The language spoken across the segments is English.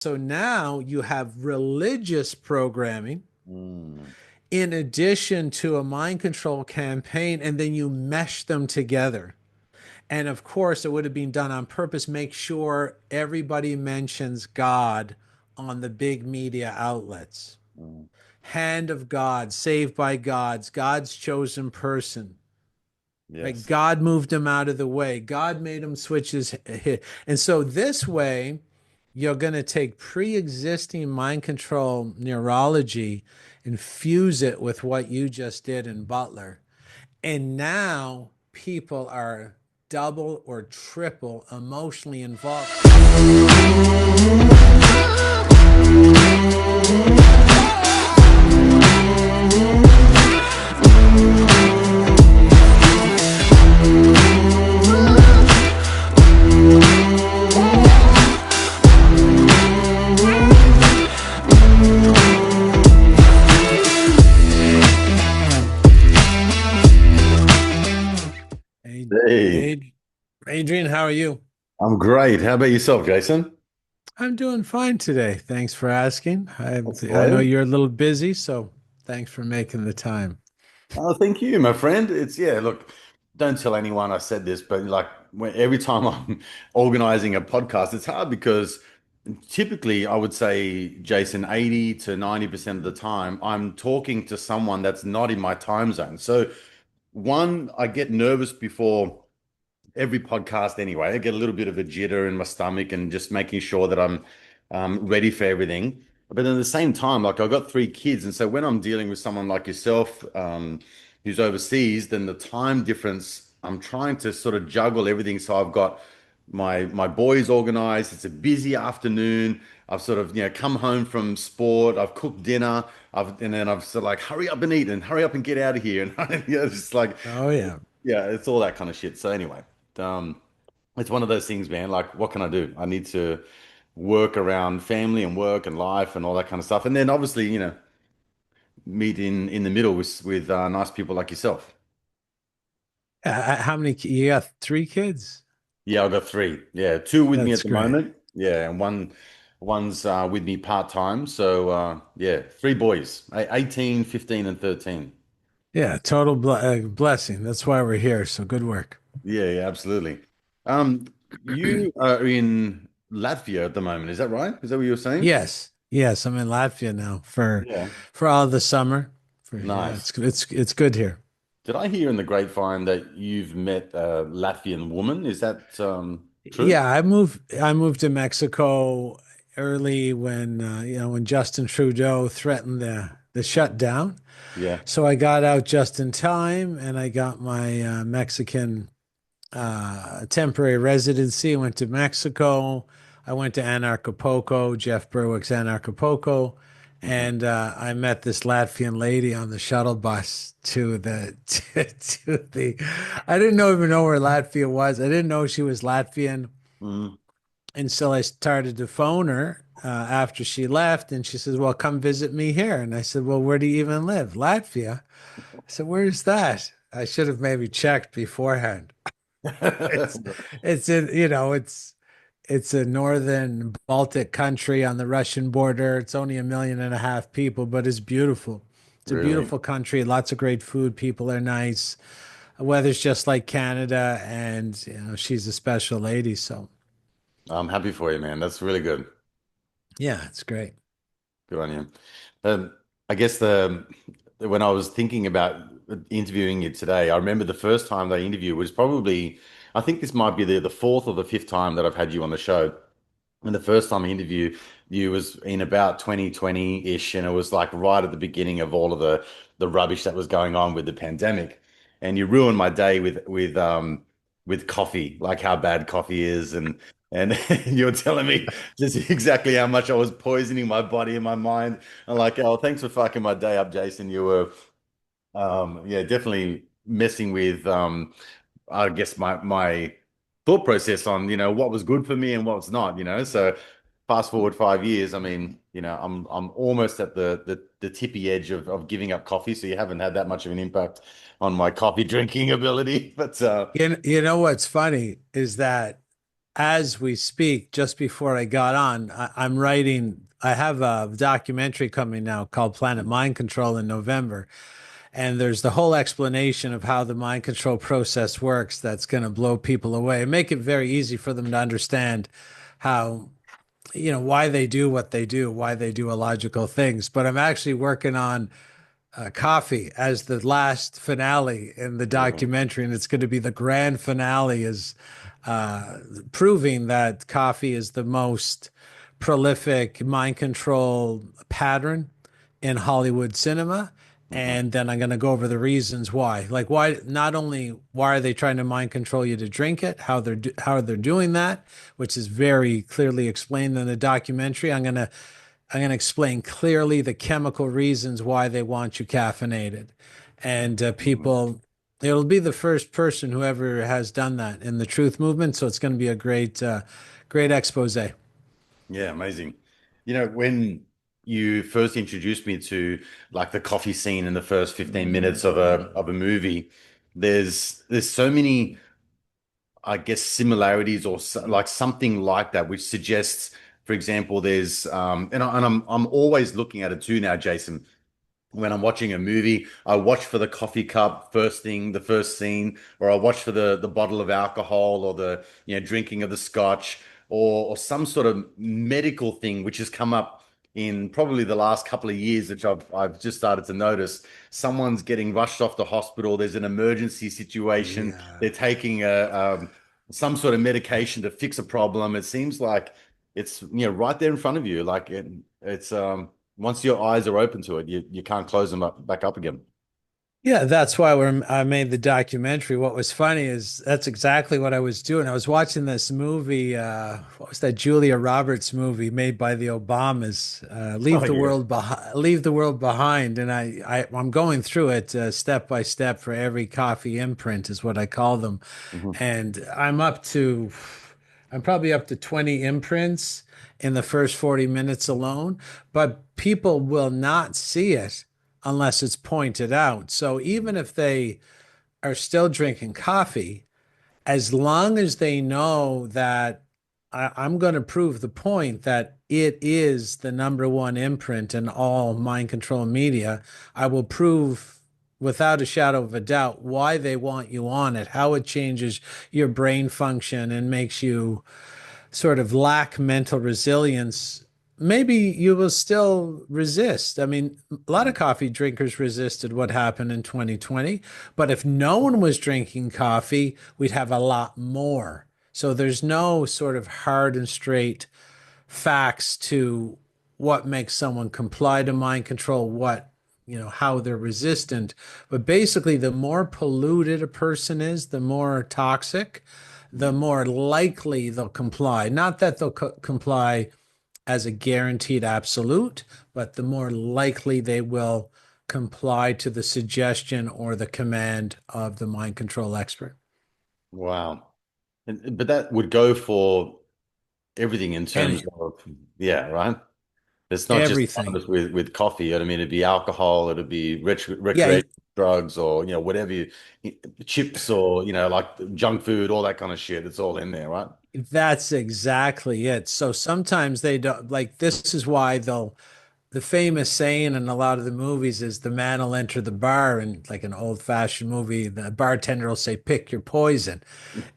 So now you have religious programming Mm. in addition to a mind control campaign, and then you mesh them together. And of course, it would have been done on purpose. Make sure everybody mentions God on the big media outlets. Mm. Hand of God, saved by God's chosen person. Right? Yes. God moved him out of the way. God made him switch his hit. And so this way, you're going to take pre-existing mind control neurology and fuse it with what you just did in Butler. And now people are double or triple emotionally involved. Hey, Hey, hey, Adrian, how are you? I'm great. How about yourself, Jason? I'm doing fine today. Thanks for asking. That's I know great. you're a little busy, so thanks for making the time. Oh, thank you, my friend. Yeah, look, don't tell anyone I said this, but like every time I'm organizing a podcast, it's hard because typically I would say, Jason, 80 to 90% of the time, I'm talking to someone that's not in my time zone. So, one, I get nervous before every podcast anyway. I get a little bit of a jitter in my stomach and just making sure that I'm ready for everything. But at the same time, like I've got three kids, and so when I'm dealing with someone like yourself, who's overseas, then the time difference, I'm trying to sort of juggle everything. So I've got my boys organized. It's a busy afternoon. I've sort of, come home from sport. I've cooked dinner. And then I've sort of like, hurry up and eat and hurry up and get out of here. And it's just like, Oh yeah. yeah, it's all that kind of shit. So anyway, um, it's one of those things, man. Like, what can I do? I need to work around family and work and life and all that kind of stuff. And then obviously, meet in the middle with nice people like yourself. How many? You got three kids? Yeah, I've got three. Yeah, two with me at That's the great. moment. Yeah, and one's with me part time. So yeah, three boys, 18, 15, and 13. Yeah, total blessing. That's why we're here. So good work. Yeah, yeah, absolutely. Um, you are in Latvia at the moment, is that right? Is that what you were saying? Yes, yes. I'm in Latvia now Yeah. for all the summer. Yeah, Nice. it's good here. Did I hear in the grapevine that you've met a Latvian woman? Is that true? Yeah, I moved to Mexico early when when Justin Trudeau threatened the shutdown. Yeah. So I got out just in time, and I got my Mexican temporary residency. I went to Mexico. I went to Anarchapulco, Jeff Berwick's Anarchapulco, Mhm. and I met this Latvian lady on the shuttle bus to the to the. I didn't even know where Latvia was. I didn't know she was Latvian Mm. until I started to phone her after she left, and she says, "Well, come visit me here." And I said, "Well, where do you even live?" Latvia. I said, "Where's that?" I should have maybe checked beforehand. It's it's in it's a northern Baltic country on the Russian border. It's only 1.5 million people, but it's beautiful. It's a Really? beautiful country. Lots of great food. People are nice. The weather's just like Canada, and she's a special lady. So I'm happy for you, man. That's really good. yeah, it's great. Good on you. Um, I guess the when I was thinking about interviewing you today, I remember the first time they interviewed was probably, I think this might be the fourth or the fifth time that I've had you on the show. And the first time I interviewed you was in about 2020-ish, and it was like right at the beginning of all of the rubbish that was going on with the pandemic. And you ruined my day with coffee, like how bad coffee is, and you were telling me just exactly how much I was poisoning my body and my mind. I'm like, oh, thanks for fucking my day up, Jason. You were yeah, definitely messing with I guess my thought process on, what was good for me and what's not. So fast forward 5 years, I mean, I'm almost at the tippy edge of giving up coffee. So you haven't had that much of an impact on my coffee drinking ability. But You know what's funny is that as we speak, just before I got on, I'm writing. I have a documentary coming now called Planet Mind Control in November. And there's the whole explanation of how the mind control process works that's going to blow people away and make it very easy for them to understand how, why they do what they do, why they do illogical things. But I'm actually working on coffee as the last finale in the Mhm. documentary, and it's going to be the grand finale is proving that coffee is the most prolific mind control pattern in Hollywood cinema. Mhm. And then I'm going to go over the reasons why. Like why not only why are they trying to mind control you to drink it, how they're doing that, which is very clearly explained in the documentary. I'm going to explain clearly the chemical reasons why they want you caffeinated. And Mhm. people, it'll be the first person who ever has done that in the truth movement. So it's going to be a great expose. Yeah, amazing. When you first introduced me to like the coffee scene in the first 15 minutes of a movie, there's so many, I guess, similarities or like something like that, which suggests, for example, there's and I'm always looking at it too now, Jason. When I'm watching a movie, I watch for the coffee cup first thing, the first scene, or I watch for the bottle of alcohol or the drinking of the scotch or some sort of medical thing which has come up in probably the last couple of years, which I've just started to notice. Someone's getting rushed off to hospital. There's an emergency situation. Yeah. They're taking some sort of medication to fix a problem. It seems like it's right there in front of you. Like it's once your eyes are open to it, you can't close them back up again. Yeah, that's why I made the documentary. What was funny is that's exactly what I was doing. I was watching this movie. What was that Julia Roberts movie made by the Obamas? Oh yeah. Leave the World Behind. And I'm going through it step by step for every coffee imprint is what I call them. Mhm. And I'm probably up to 20 imprints in the first 40 minutes alone, but people will not see it unless it's pointed out. So even if they are still drinking coffee, as long as they know that I'm going to prove the point that it is the number one imprint in all mind control media, I will prove without a shadow of a doubt why they want you on it, how it changes your brain function and makes you sort of lack mental resilience, maybe you will still resist. I mean, a lot of coffee drinkers resisted what happened in 2020, but if no one was drinking coffee, we'd have a lot more. So there's no sort of hard and straight facts to what makes someone comply to mind control, how they're resistant. But basically, the more polluted a person is, the more toxic, the more likely they'll comply. Not that they'll comply as a guaranteed absolute, but the more likely they will comply to the suggestion or the command of the mind control expert. Wow. But that would go for everything in terms Any, of, yeah, right? It's not just everything. with coffee. I mean, it'd be alcohol, it'd be Yeah, recreational drugs or, whatever chips or, like junk food, all that kind of shit. It's all in there, right? that's exactly it. So sometimes they don't like this is why the famous saying in a lot of the movies is the man will enter the bar and like an old-fashioned movie, the bartender will say, pick your poison.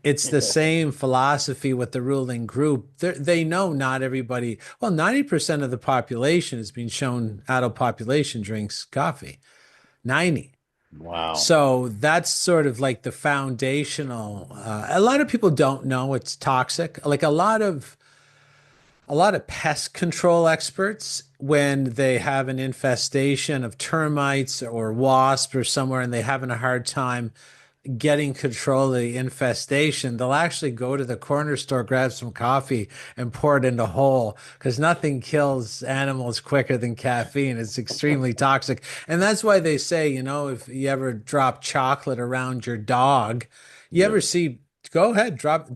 It's the same philosophy with the ruling group. They know not everybody, well, 90% of the population has been shown adult population drinks coffee. 90. Wow. So that's sort of like the foundational. A lot of people don't know it's toxic. Like a lot of pest control experts, when they have an infestation of termites or wasps or somewhere and they're having a hard time getting control of the infestation, they'll actually go to the corner store, grab some coffee, and pour it in the hole because nothing kills animals quicker than caffeine. It's extremely toxic. And that's why they say, if you ever drop chocolate around your dog, you Yeah. ever see, go ahead, drop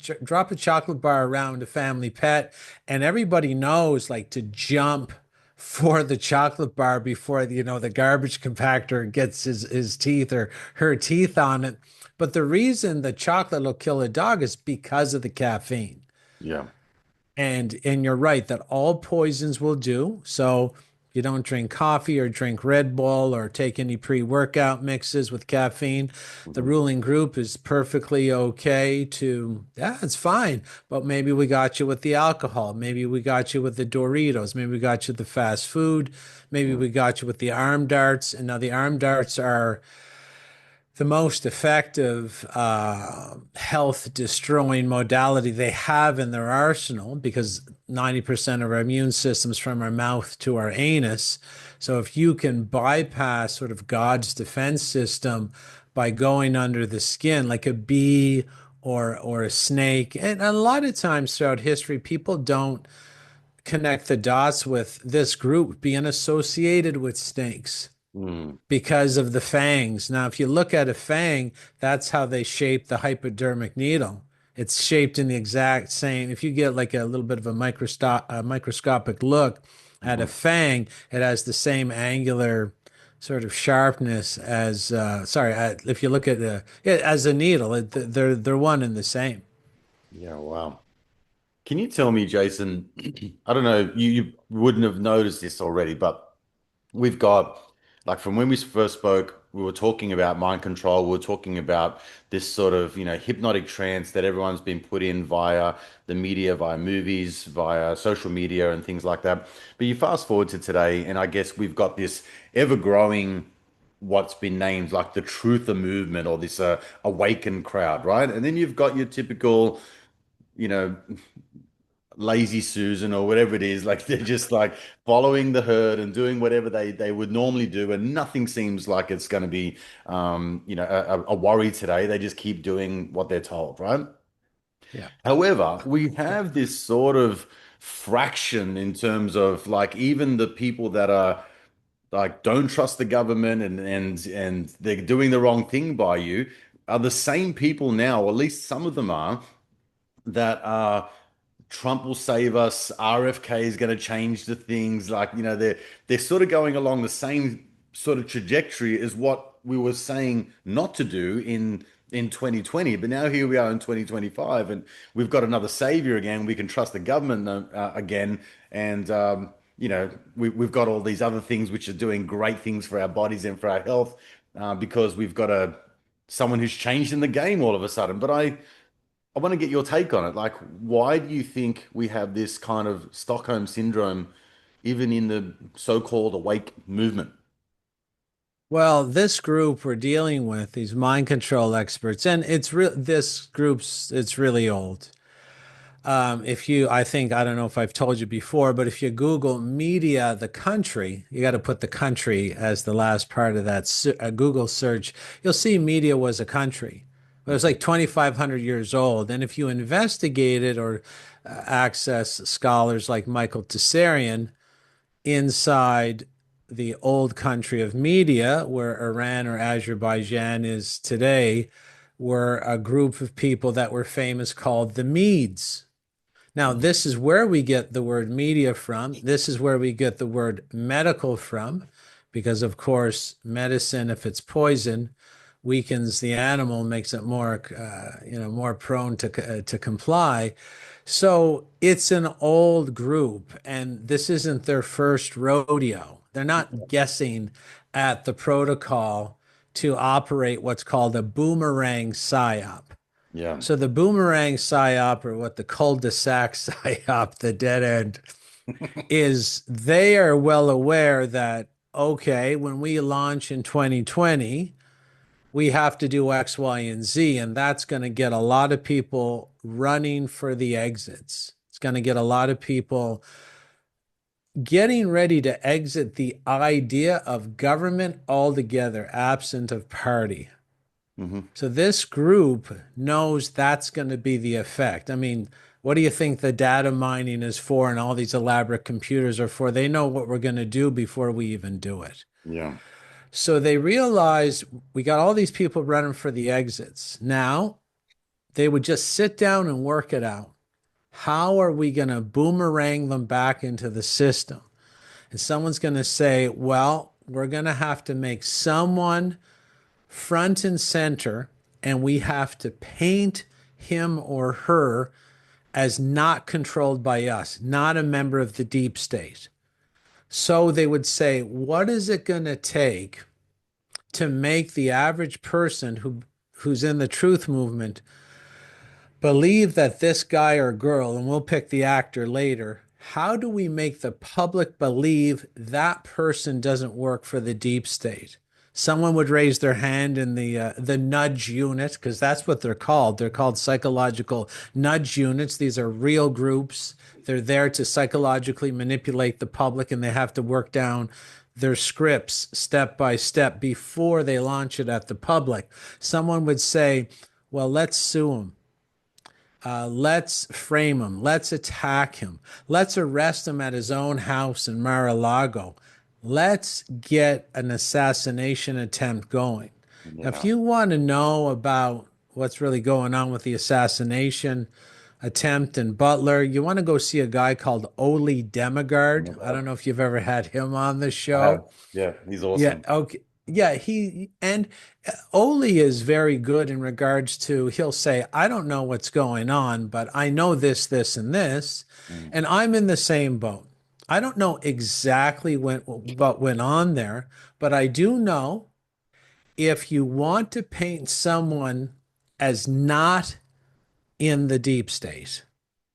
a chocolate bar around a family pet, and everybody knows like to jump for the chocolate bar before the garbage compactor gets his teeth or her teeth on it. But the reason the chocolate will kill a dog is because of the caffeine. Yeah. And you're right that all poisons will do. So you don't drink coffee or drink Red Bull or take any pre-workout mixes with caffeine. The Hmm. ruling group is perfectly okay to, yeah, it's fine. But maybe we got you with the alcohol. Maybe we got you with the Doritos. Maybe we got you the fast food. Maybe Yeah. we got you with the arm darts. And now the arm darts are the most effective health destroying modality they have in their arsenal because 90% of our immune system's from our mouth to our anus. So if you can bypass sort of God's defense system by going under the skin like a bee or a snake, and a lot of times throughout history, people don't connect the dots with this group being associated with snakes Mm. because of the fangs. Now, if you look at a fang, that's how they shape the hypodermic needle. It's shaped in the exact same. If you get like a little bit of a microscopic look at a Mhm. fang, it has the same angular sort of sharpness as, if you look at it as a needle, they're one and the same. Yeah, wow. Can you tell me, Jason? I don't know, you wouldn't have noticed this already, but we've got, like, from when we first spoke, we were talking about mind control. We were talking about this sort of, hypnotic trance that everyone's been put in via the media, via movies, via social media, and things like that. But you fast forward to today, and I guess we've got this ever-growing, what's been named like the truther movement, or this awakened crowd, right? And then you've got your typical, you know, lazy Susan or whatever it is. Like, they're just like following the herd and doing whatever they would normally do, and nothing seems like it's going to be, a worry today. They just keep doing what they're told, right? Yeah. However, we have this sort of fraction in terms of, like, even the people that are like don't trust the government, and they're doing the wrong thing by you, are the same people now, or at least some of them are, that are Trump will save us. RFK is going to change the things. Like, they're sort of going along the same sort of trajectory as what we were saying not to do in 2020. But now here we are in 2025, and we've got another savior again. We can trust the government again, and we've got all these other things which are doing great things for our bodies and for our health, because we've got someone who's changed in the game all of a sudden. But I want to get your take on it. Like, why do you think we have this kind of Stockholm syndrome, even in the so-called awake movement? Well, this group we're dealing with, these mind control experts, and it's real. This group's it's really old. If you, I think, I don't know if I've told you before, but if you Google media, the country, you got to put the country as the last part of that Google search. You'll see media was a country. It was like 2,500 years old. And if you investigate it or access scholars like Michael Tessarian inside the old country of media, where Iran or Azerbaijan is today, were a group of people that were famous called the Medes. Now, this is where we get the word media from. This is where we get the word medical from, because, of course, medicine, if it's poison, weakens the animal, makes it more, more prone to comply. So it's an old group, and this isn't their first rodeo. They're not guessing at the protocol to operate what's called a boomerang psyop. Yeah. So the boomerang psyop, or what the cul-de-sac psyop, the dead end, is they are well aware that, okay, when we launch in 2020, we have to do X, Y, and Z, and that's going to get a lot of people running for the exits. It's going to get a lot of people getting ready to exit the idea of government altogether, absent of party. Hmm. So this group knows that's going to be the effect. I mean, what do you think the data mining is for and all these elaborate computers are for? They know what we're going to do before we even do it. Yeah. So they realized we got all these people running for the exits. Now they would just sit down and work it out. How are we going to boomerang them back into the system? And someone's going to say, well, we're going to have to make someone front and center, and we have to paint him or her as not controlled by us, not a member of the deep state. So they would say, what is it going to take to make the average person who's in the truth movement believe that this guy or girl, and we'll pick the actor later, how do we make the public believe that person doesn't work for the deep state? Someone would raise their hand in the nudge unit, because that's what they're called. They're called psychological nudge units. These are real groups. They're there to psychologically manipulate the public, and they have to work down their scripts step by step before they launch it at the public. Someone would say, well, let's sue him. Let's frame him. Let's attack him. Let's arrest him at his own house in Mar-a-Lago. Let's get an assassination attempt going. Now, if Yeah. you want to know about what's really going on with the assassination attempt in Butler, you want to go see a guy called Ole Demigard. I don't know if you've ever had him on the I have. show. Yeah, he's Yeah, awesome. okay. Yeah, he and Oli is very good in regards to he'll say, I don't know what's going on, but I know this, this, and this, Mm, and I'm in the same boat. I don't know exactly what went on there, but I do know if you want to paint someone as not in the deep state,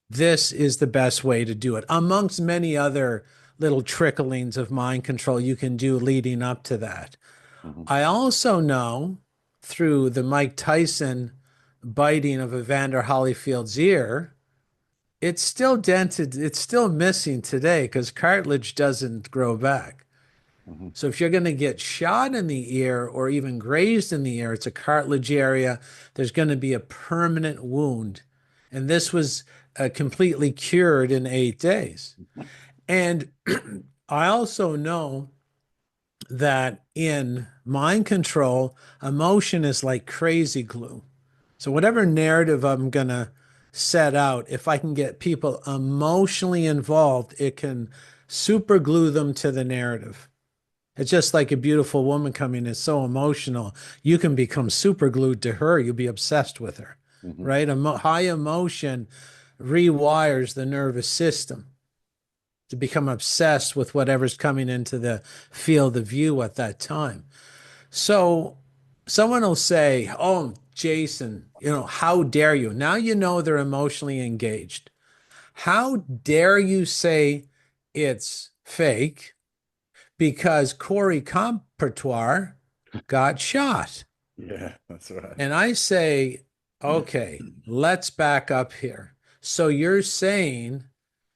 this is the best way to do it, amongst many other little tricklings of mind control you can do leading up to that. mhm, I also know through the Mike Tyson biting of Evander Holyfield's ear, it's still dented, it's still missing today because cartilage doesn't grow back. mhm, So if you're going to get shot in the ear or even grazed in the ear, it's a cartilage area. There's going to be a permanent wound. And this was completely cured in 8 days. And I also know that in mind control, emotion is like crazy glue. So, whatever narrative I'm going to set out, if I can get people emotionally involved, it can super glue them to the narrative. It's just like a beautiful woman coming is so emotional. You can become super glued to her. You'll be obsessed with her, mhm, right? High emotion rewires the nervous system to become obsessed with whatever's coming into the field of view at that time. So someone will say, oh, Jason, how dare you? Now you know they're emotionally engaged. How dare you say it's fake because Corey Compertoire got shot? Yeah, that's right. And I say, okay, let's back up here. So you're saying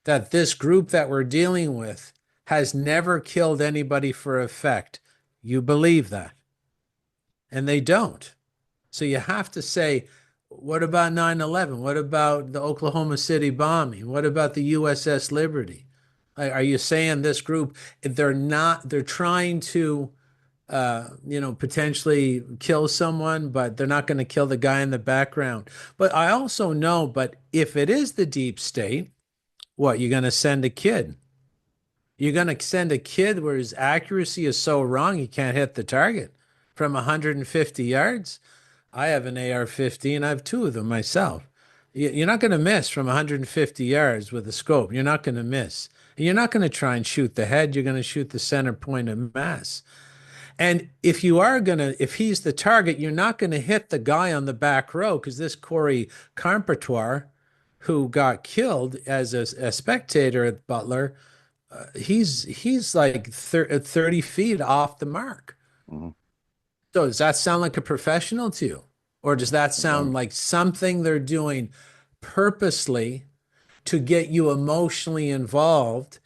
that this group that we're dealing with has never killed anybody for effect. You believe that. And they don't. So you have to say, what about 9/11? What about the Oklahoma City bombing? What about the USS Liberty? Are you saying this group, they're trying to potentially kill someone, but they're not going to kill the guy in the background? But I also know, but if it is the deep state, what, you're going to send a kid? You're going to send a kid where his accuracy is so wrong he can't hit the target from 150 yards? I have an AR-15. I have two of them myself. You're not going to miss from 150 yards with a scope. You're not going to miss. And you're not going to try and shoot the head. You're going to shoot the center point of mass. And if he's the target, you're not going to hit the guy on the back row because this Corey Compertoire, who got killed as a spectator at Butler, he's like 30 feet off the mark. mhm. So does that sound like a professional to you? Or does that sound Um, like something they're doing purposely to get you emotionally involved?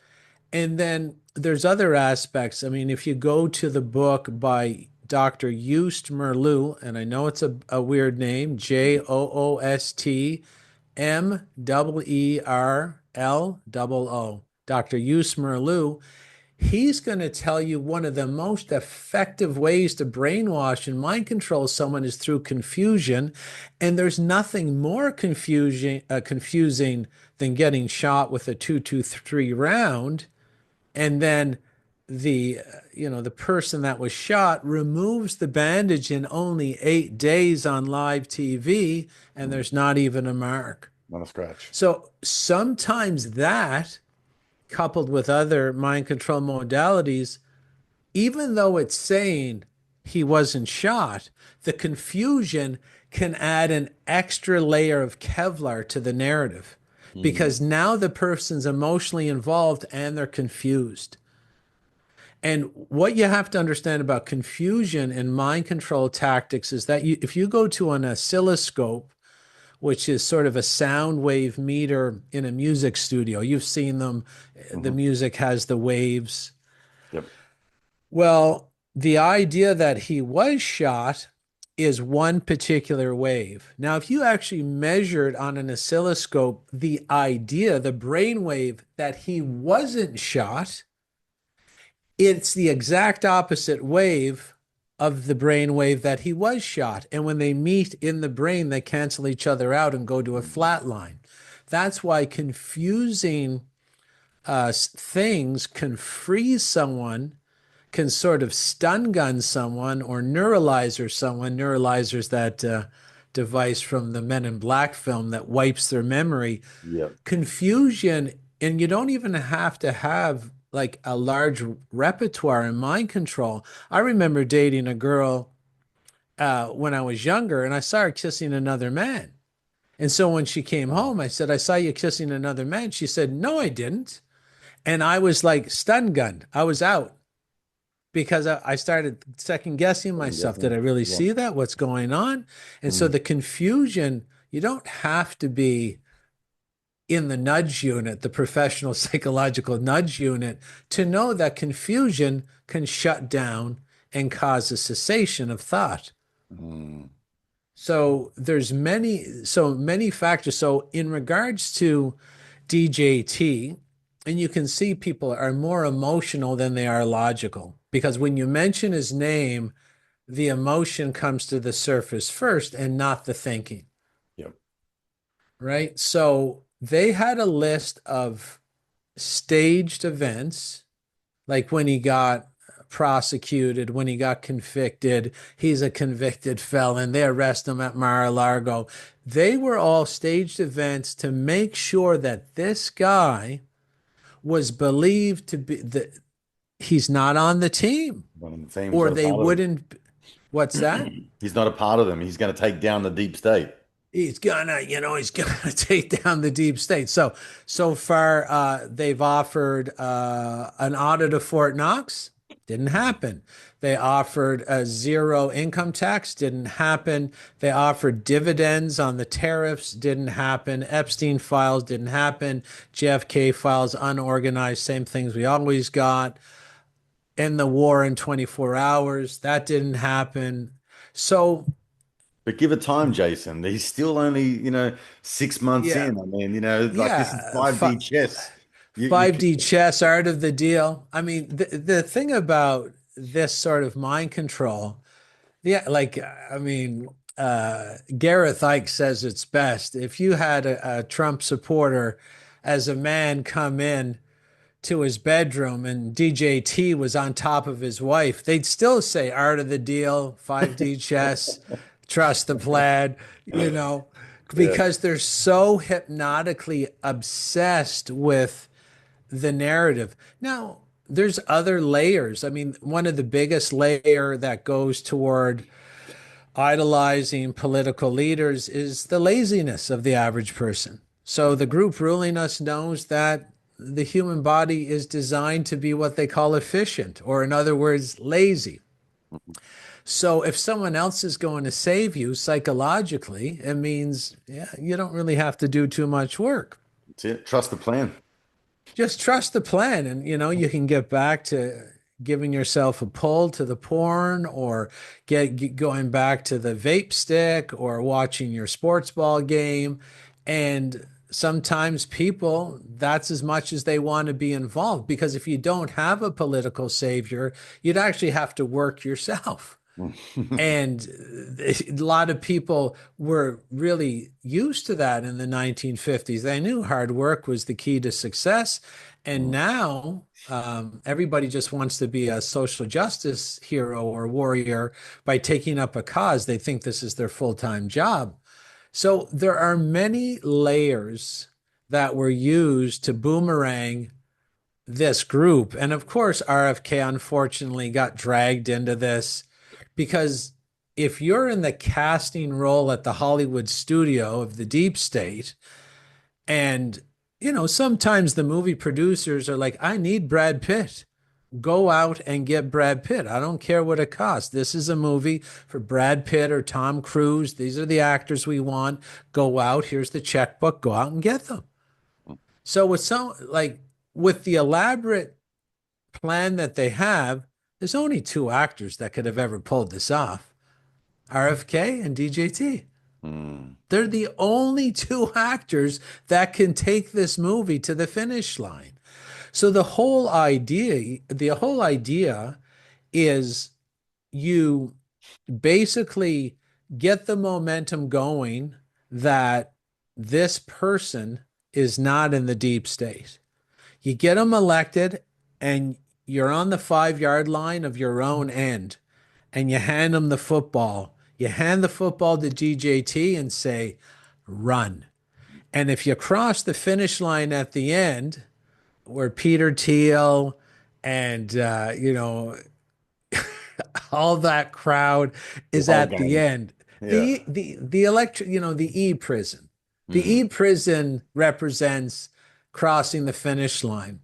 And then there's other aspects. I mean, if you go to the book by Dr. Joost Merleau, and I know it's a weird name, Joostmerloo, Dr. Joost Merleau, he's going to tell you one of the most effective ways to brainwash and mind control someone is through confusion. And there's nothing more confusing than getting shot with a 223 round and then the person that was shot removes the bandage in only 8 days on live TV, and mhm. there's not even a mark. Not a scratch. So sometimes that, coupled with other mind control modalities, even though it's saying he wasn't shot, the confusion can add an extra layer of Kevlar to the narrative Mm, because now the person's emotionally involved and they're confused. And what you have to understand about confusion and mind control tactics is that if you go to an oscilloscope, which is sort of a sound wave meter in a music studio, you've seen them, the hmm. music has the waves. Yep. Well, the idea that he was shot is one particular wave. Now, if you actually measured on an oscilloscope the idea, the brain wave that he wasn't shot, it's the exact opposite wave of the brain wave that he was shot. And when they meet in the brain, they cancel each other out and go to a flat line. That's why confusing things can freeze someone, can sort of stun gun someone or neuralizer someone. Neuralizer's that device from the Men in Black film that wipes their memory. Yep. Confusion, and you don't even have to have like a large repertoire in mind control. I remember dating a girl when I was younger, and I saw her kissing another man. And so when she came Oh, home, I said, I saw you kissing another man. She said, no, I didn't. And I was like stun gunned. I was out because I started second guessing I'm myself. Did guessing. I really Yeah. see that? What's going on? And so Mm, the confusion, you don't have to be in the nudge unit, the professional psychological nudge unit, to know that confusion can shut down and cause a cessation of thought. mm, So there's many factors. So in regards to DJT, and you can see people are more emotional than they are logical because when you mention his name, the emotion comes to the surface first and not the thinking, yep. right? So they had a list of staged events, like when he got prosecuted, when he got convicted, he's a convicted felon. They arrest him at Mar-a-Lago. They were all staged events to make sure that this guy was believed to be that he's not on the team One of the themes, or not a they part of wouldn't. What's that? them. He's not a part of them. He's going to take down the deep state. He's gonna take down the deep state. So far, they've offered an audit of Fort Knox. Didn't happen. They offered a zero income tax. Didn't happen. They offered dividends on the tariffs. Didn't happen. Epstein files didn't happen. JFK files unorganized. Same things we always got. End the war in 24 hours. That didn't happen. So But give it time, Jason. He's still only, 6 months yeah, in. I mean, like this is yeah. 5D chess. You 5D chess, art of the deal. I mean, the thing about this sort of mind control, yeah, like, I mean, Gareth Ike says it's best. If you had a Trump supporter as a man come in to his bedroom and DJT was on top of his wife, they'd still say art of the deal, 5D chess, trust the plan, you know, yeah. because they're so hypnotically obsessed with the narrative. Now, there's other layers. I mean, one of the biggest layer that goes toward idolizing political leaders is the laziness of the average person. So the group ruling us knows that the human body is designed to be what they call efficient, or in other words, lazy. So if someone else is going to save you psychologically, it means yeah, you don't really have to do too much work. That's it. Trust the plan. Just trust the plan and you can get back to giving yourself a pull to the porn or going back to the vape stick or watching your sports ball game. And sometimes people, that's as much as they want to be involved, because if you don't have a political savior, you'd actually have to work yourself. And a lot of people were really used to that in the 1950s. They knew hard work was the key to success. And now everybody just wants to be a social justice hero or warrior by taking up a cause. They think this is their full-time job. So there are many layers that were used to boomerang this group. And of course, RFK unfortunately got dragged into this because if you're in the casting role at the Hollywood studio of the deep state, and sometimes the movie producers are like, I need Brad Pitt. Go out and get Brad Pitt. I don't care what it costs. This is a movie for Brad Pitt or Tom Cruise. These are the actors we want. Go out. Here's the checkbook. Go out and get them. So with the elaborate plan that they have, there's only two actors that could have ever pulled this off: RFK and DJT. Mm. They're the only two actors that can take this movie to the finish line. So the whole idea is you basically get the momentum going that this person is not in the deep state. You get them elected and you're on the 5 yard line of your own end and you hand them the football. You hand the football to DJT and say, run. And if you cross the finish line at the end, where Peter Thiel and all that crowd The is whole at the gang. end. Yeah. The electric, the E prison. The Mm. E prison represents crossing the finish line.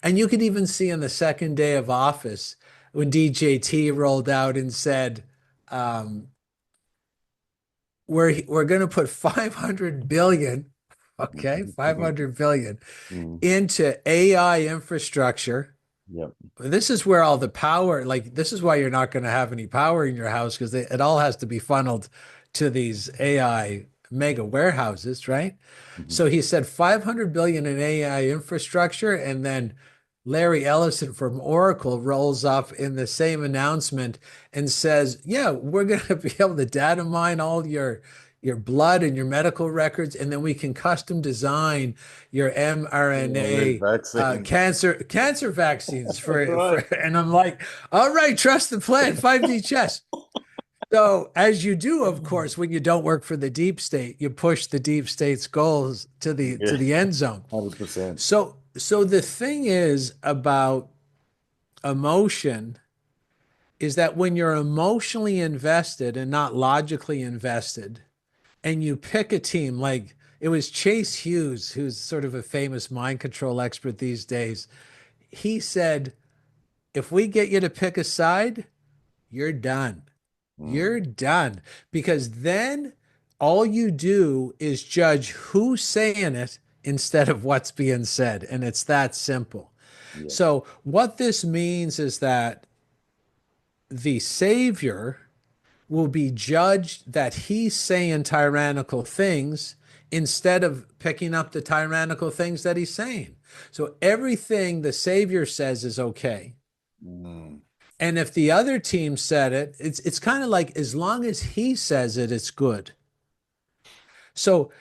And you could even see on the second day of office when DJT rolled out and said, um, we're going to put 500 billion, okay, 500 billion Mm. into AI infrastructure. Yep. This is where all the power, like, this is why you're not going to have any power in your house because it all has to be funneled to these AI mega warehouses, right? Mhm. So he said 500 billion in AI infrastructure, and then Larry Ellison from Oracle rolls up in the same announcement and says, "Yeah, we're going to be able to data mine all your blood and your medical records, and then we can custom design your Yeah, the mRNA vaccine. cancer vaccines for." Right. And I'm like, "All right, trust the plan, 5D chess." So, as you do, of course, when you don't work for the deep state, you push the deep state's goals to the Yeah, end zone. 100%. So the thing is about emotion is that when you're emotionally invested and not logically invested, and you pick a team like it was Chase Hughes, who's sort of a famous mind control expert these days. He said, if we get you to pick a side, you're done. Mm. You're done. Because then all you do is judge who's saying it instead of what's being said. And it's that simple. Yeah. So, what this means is that the Savior will be judged that he's saying tyrannical things instead of picking up the tyrannical things that he's saying. So, everything the Savior says is okay. Mm. And if the other team said it, it's kind of like as long as he says it, it's good. So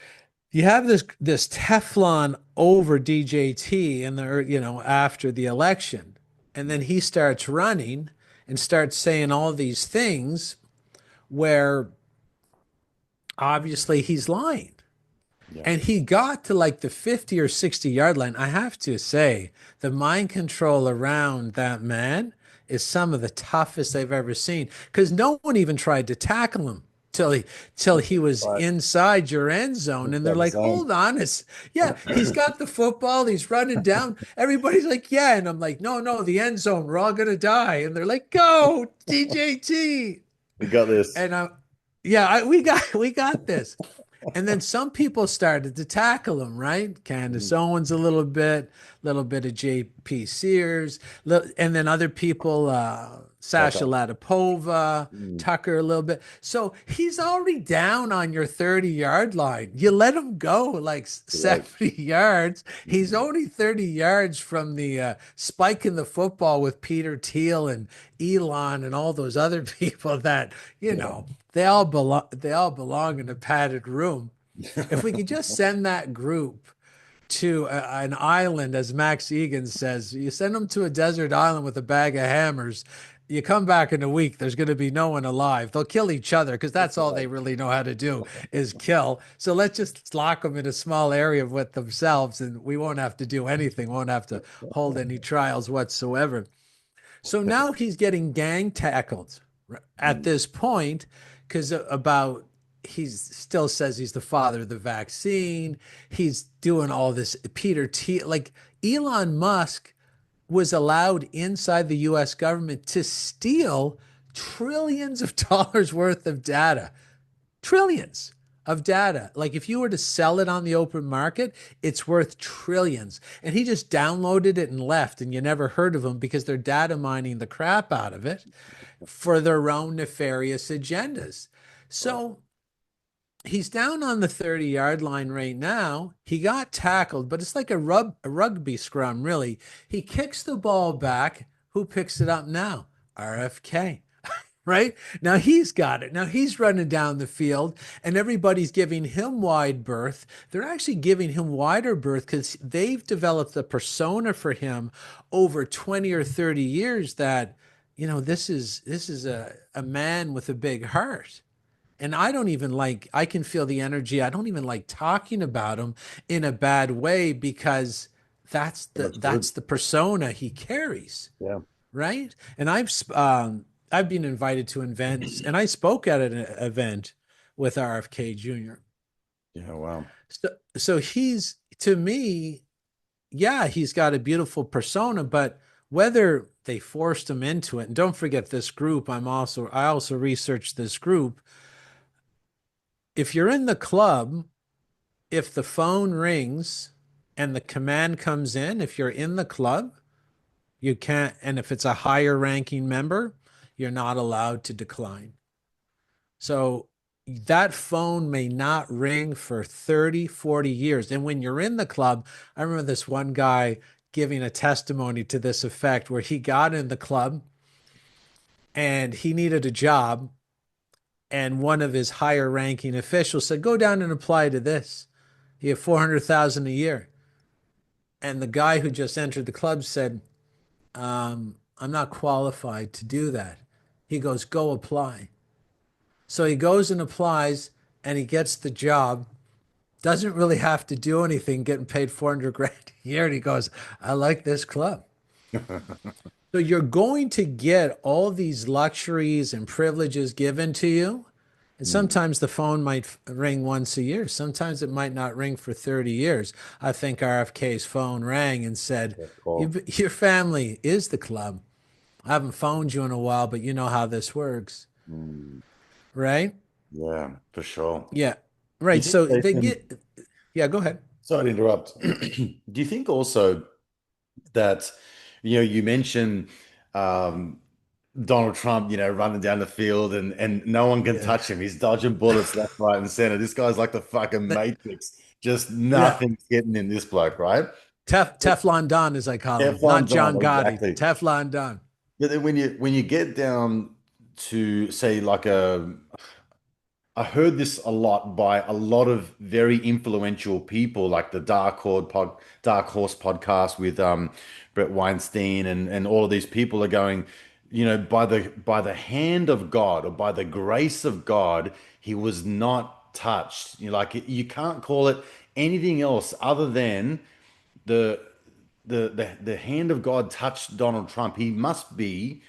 you have this Teflon over DJT in the after the election, and then he starts running and starts saying all these things where obviously he's lying. Yeah. And he got to like the 50 or 60 yard line. I have to say, the mind control around that man is some of the toughest I've ever seen because no one even tried to tackle him till he was Right. inside your end zone. And they're Got the like, same. hold on. Yeah, he's got the football. He's running down. Everybody's like, yeah. And I'm like, no, no, the end zone. We're all going to die. And they're like, go, DJT. We got this. And yeah, we got this. And then some people started to tackle him, right? Candace Mm. Owens a little bit of JP Sears, and then other people, Sasha Tucker. Latipova, Mm. Tucker a little bit. So he's already down on your 30 yard line. You let him go like Right. 70 yards. He's Mm. only 30 yards from the spike in the football with Peter Thiel and Elon and all those other people that, Yeah. they all belong in a padded room. If we could just send that group to an island, as Max Egan says, you send them to a desert island with a bag of hammers, You come back in a week, there's going to be no one alive. They'll kill each other because That's that's all right. they really know how to do is kill. So let's just lock them in a small area with themselves and we won't have to do anything, won't have to hold any trials whatsoever. So now he's getting gang tackled at Mm. this point because about he still says he's the father of the vaccine. He's doing all this Peter T like Elon Musk was allowed inside the US government to steal trillions of dollars worth of data. Trillions of data. Like if you were to sell it on the open market, it's worth trillions. And he just downloaded it and left, and you never heard of him because they're data mining the crap out of it for their own nefarious agendas. Right. So he's down on the 30-yard line right now. He got tackled, but it's like a rugby scrum, really. He kicks the ball back. Who picks it up now? RFK. Right now, he's got it. Now he's running down the field, and everybody's giving him wide berth. They're actually giving him wider berth because they've developed a persona for him over 20 or 30 years that, this is a man with a big heart. And I don't even like, I can feel the energy. I don't even like talking about him in a bad way because that's Well, the that's good. that's the persona he carries, Yeah. right? And I've been invited to events, and I spoke at an event with RFK Jr. Yeah. Wow. So he's to me, yeah, he's got a beautiful persona, but whether they forced him into it, and don't forget this group, I also researched this group. If you're in the club, if the phone rings and the command comes in, if you're in the club, you can't, and if it's a higher ranking member, you're not allowed to decline. So that phone may not ring for 30, 40 years. And when you're in the club, I remember this one guy giving a testimony to this effect where he got in the club and he needed a job. And one of his higher ranking officials said, go down and apply to this. You have 400,000 a year. And the guy who just entered the club said, I'm not qualified to do that. He goes, go apply. So he goes and applies and he gets the job, doesn't really have to do anything, getting paid 400 grand a year. And he goes, I like this club. So you're going to get all these luxuries and privileges given to you. And Mm. sometimes the phone might ring once a year. Sometimes it might not ring for 30 years. I think RFK's phone rang and said, That's cool. your family is the club. I haven't phoned you in a while, but you know how this works, Mm. right? Yeah, for sure. Yeah. Do you Right. think So they they can, get, yeah, go ahead. sorry to interrupt. Do you think also that, you mentioned um, Donald Trump, running down the field and no one can Yeah. touch him. He's dodging bullets left, right, and center. This guy's like the fucking Matrix. Just Yeah. nothing's getting in this bloke, right? Teflon Don, as I call him, not Teflon John Don, Gotti, exactly. Teflon Don. But then when you get down to say like I heard this a lot by a lot of very influential people, like the Dark Horse podcast with Brett Weinstein and all of these people are going, by the hand of God or by the grace of God, he was not touched. Like you can't call it anything else other than the the hand of God touched Donald Trump. He must be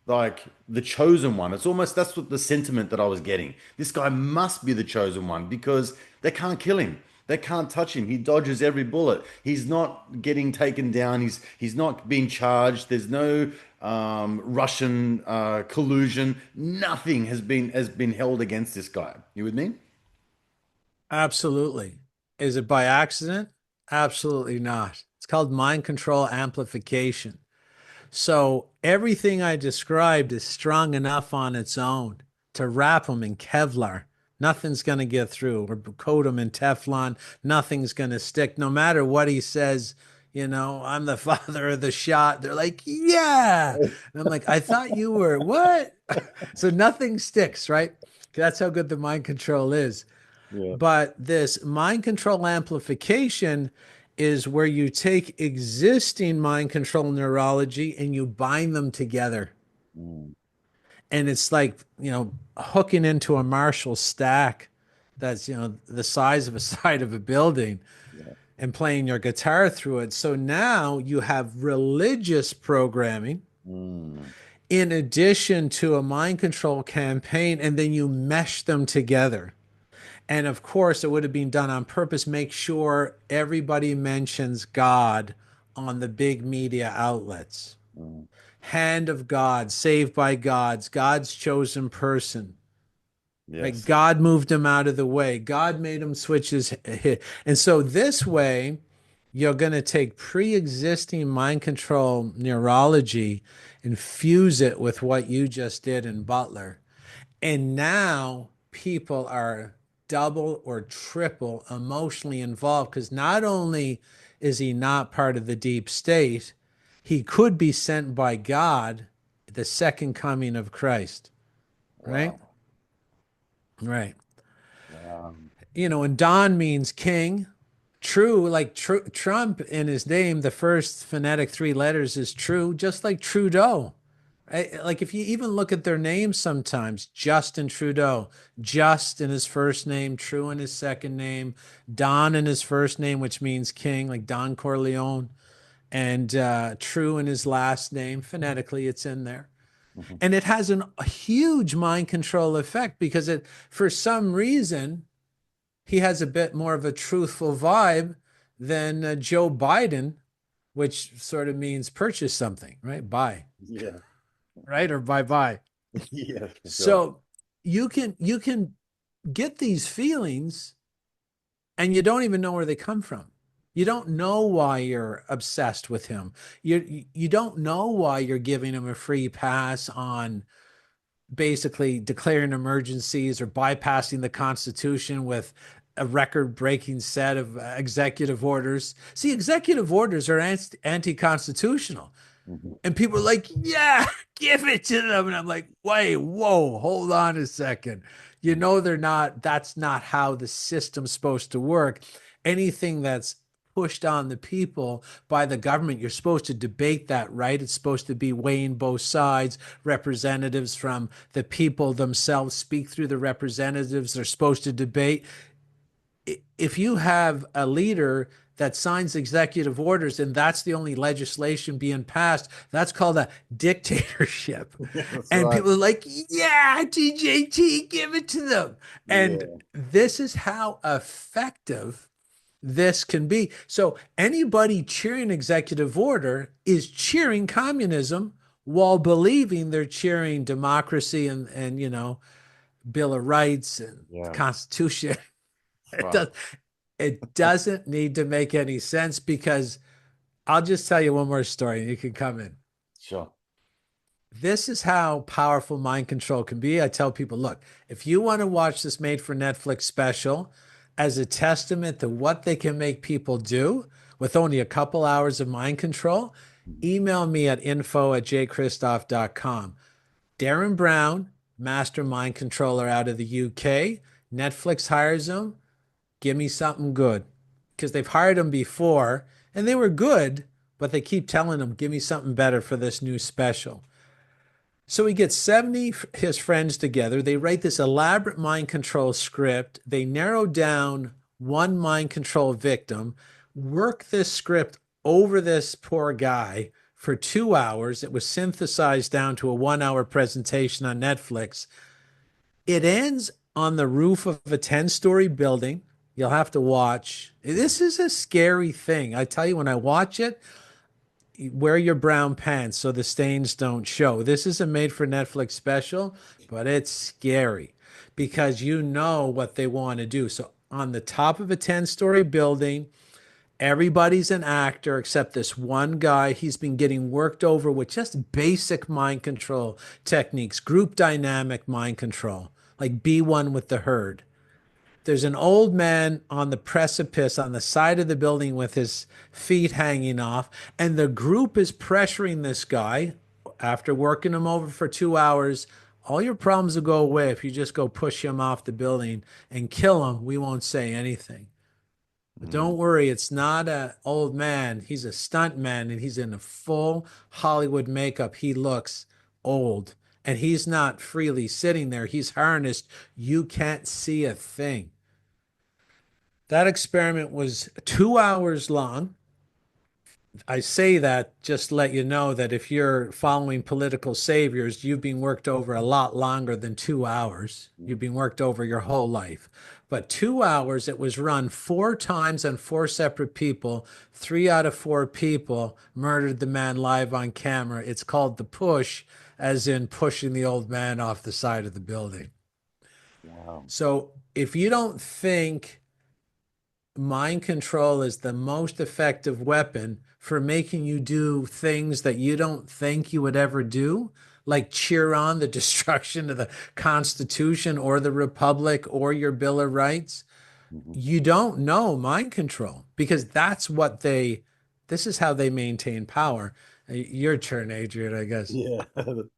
like the chosen one. It's almost that's what the sentiment that I was getting. This guy must be the chosen one because they can't kill him. They can't touch him. He dodges every bullet. He's not getting taken down. He's not being charged. There's no Russian collusion. Nothing has been held against this guy. You with me? Absolutely. Is it by accident? Absolutely not. It's called mind control amplification. So everything I described is strong enough on its own to wrap them in Kevlar. Nothing's going to get through. Or coat them in Teflon. Nothing's going to stick. No matter what he says, I'm the father of the shot. They're like, yeah. And I'm like, I thought you were what? So nothing sticks, right? That's how good the mind control is. Yeah. But this mind control amplification is where you take existing mind control neurology and you bind them together. Mm. And it's like, hooking into a Marshall stack that's, the size of a side of a building Yeah. and playing your guitar through it. So now you have religious programming Mm. in addition to a mind control campaign, and then you mesh them together. And of course, it would have been done on purpose. Make sure everybody mentions God on the big media outlets. Mm. Hand of God, saved by God's chosen person. Right? Yes. God moved him out of the way. God made him switch his hit. And so this way, you're going to take pre-existing mind control neurology and fuse it with what you just did in Butler. And now people are double or triple emotionally involved because not only is he not part of the deep state, he could be sent by God, the second coming of Christ, right? Wow. Right. Wow. And Don means king. True, like Trump in his name, the first phonetic three letters is true, just like Trudeau. Like if you even look at their names sometimes, Justin Trudeau, just in his first name, True in his second name, Don in his first name, which means king, like Don Corleone, and True in his last name. Phonetically, it's in there. Mhm. And it has a huge mind control effect because for some reason, he has a bit more of a truthful vibe than Joe Biden, which sort of means purchase something, right? Buy, Yeah. right? Or buy. Yeah, for sure. So you can get these feelings and you don't even know where they come from. You don't know why you're obsessed with him. You don't know why you're giving him a free pass on basically declaring emergencies or bypassing the Constitution with a record breaking set of executive orders. See, executive orders are anti constitutional. Mhm. And people are like, yeah, give it to them. And I'm like, wait, whoa, hold on a second. They're not, that's not how the system's supposed to work. Anything that's pushed on the people by the government, you're supposed to debate that, right? It's supposed to be weighing both sides. Representatives from the people themselves speak through the representatives. They're supposed to debate. If you have a leader that signs executive orders and that's the only legislation being passed, that's called a dictatorship. That's And right. people are like, yeah, TJT, give it to them. And Yeah. this is how effective this can be. So anybody cheering executive order is cheering communism while believing they're cheering democracy and Bill of Rights and the Yeah. Constitution. It Wow. does it doesn't need to make any sense because I'll just tell you one more story and you can come in. Sure. This is how powerful mind control can be. I tell people, look, if you want to watch this made for Netflix special as a testament to what they can make people do with only a couple hours of mind control, Mhm. email me at info@jchristoff.com. Darren Brown, master mind controller out of the UK. Netflix hires him. Give me something good. Because they've hired him before and they were good, but they keep telling him, give me something better for this new special. So he gets 70 his friends together. They write this elaborate mind control script. They narrow down one mind control victim, work this script over this poor guy for 2 hours. It was synthesized down to a 1 hour presentation on Netflix. It ends on the roof of a 10-story building. You'll have to watch. This is a scary thing. I tell you, when I watch it, wear your brown pants so the stains don't show. This is a made for Netflix special, but it's scary because you know what they want to do. So, on the top of a 10-story building, everybody's an actor except this one guy. He's been getting worked over with just basic mind control techniques, group dynamic mind control, like be one with the herd. There's an old man on the precipice on the side of the building with his feet hanging off, and the group is pressuring this guy after working him over for 2 hours. All your problems will go away if you just go push him off the building and kill him. We won't say anything. But Mm. don't worry, it's not an old man. He's a stunt man and he's in a full Hollywood makeup. He looks old, and he's not freely sitting there. He's harnessed. You can't see a thing. That experiment was 2 hours long. I say that just to let you know that if you're following political saviors, you've been worked over a lot longer than 2 hours. You've been worked over your whole life. But 2 hours, it was run 4 times on 4 separate people. 3 out of 4 people murdered the man live on camera. It's called the push, as in pushing the old man off the side of the building. Wow. So if you don't think mind control is the most effective weapon for making you do things that you don't think you would ever do, like cheer on the destruction of the Constitution or the Republic or your Bill of Rights. Mhm. You don't know mind control because this is how they maintain power. Your turn, Adrian, I guess. Yeah,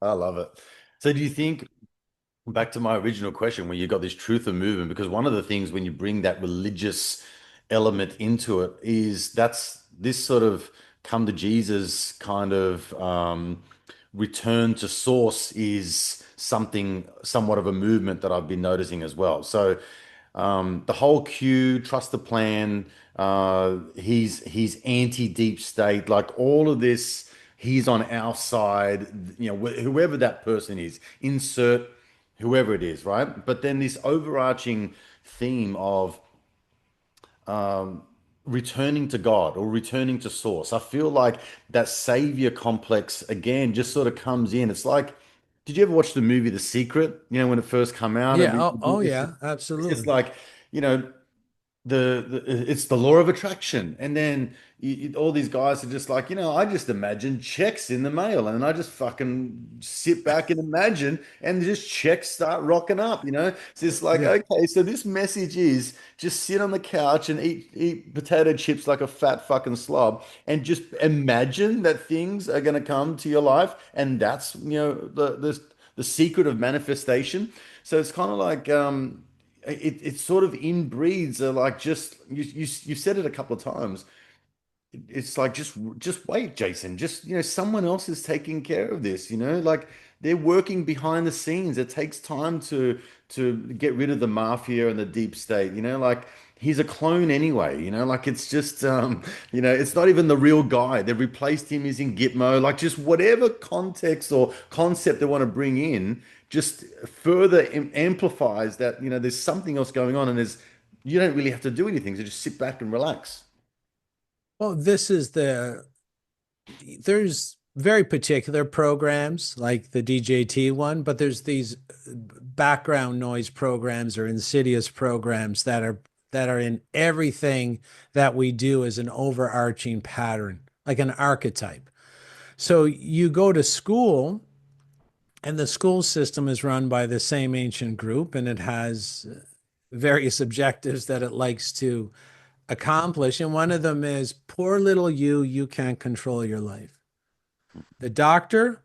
I love it. So do you think, back to my original question, where you got this truth of movement, because one of the things when you bring that religious element into it is that's this sort of come to Jesus kind of return to source is something somewhat of a movement that I've been noticing as well. So the whole Q, trust the plan, he's anti-deep state, like all of this, he's on our side, whoever that person is, insert whoever it is, right? But then this overarching theme of returning to God or returning to source. I feel like that savior complex again just sort of comes in. It's like, did you ever watch the movie The Secret? When it first came out, Yeah. Oh, it's just, yeah, it's just absolutely. like, you know, it's the law of attraction, and then all these guys are just like, I just imagine checks in the mail, and I just fucking sit back and imagine, and just checks start rocking up. So it's like, Yeah. okay, so this message is just sit on the couch and eat potato chips like a fat fucking slob, and just imagine that things are going to come to your life, and that's the secret of manifestation. So it's kind of like it sort of inbreeds like just you said it a couple of times. It's like just wait, Jason. Just someone else is taking care of this. Like they're working behind the scenes. It takes time to get rid of the mafia and the deep state. Like he's a clone anyway. Like it's just it's not even the real guy. They've replaced him. He's in Gitmo. Like just whatever context or concept they want to bring in, just further amplifies that. There's something else going on, and you don't really have to do anything. So just sit back and relax. Well, there's very particular programs like the DJT one, but there's these background noise programs or insidious programs that are in everything that we do as an overarching pattern, like an archetype. So you go to school, and the school system is run by the same ancient group, and it has various objectives that it likes to accomplish. And one of them is poor little you can't control your life. The doctor,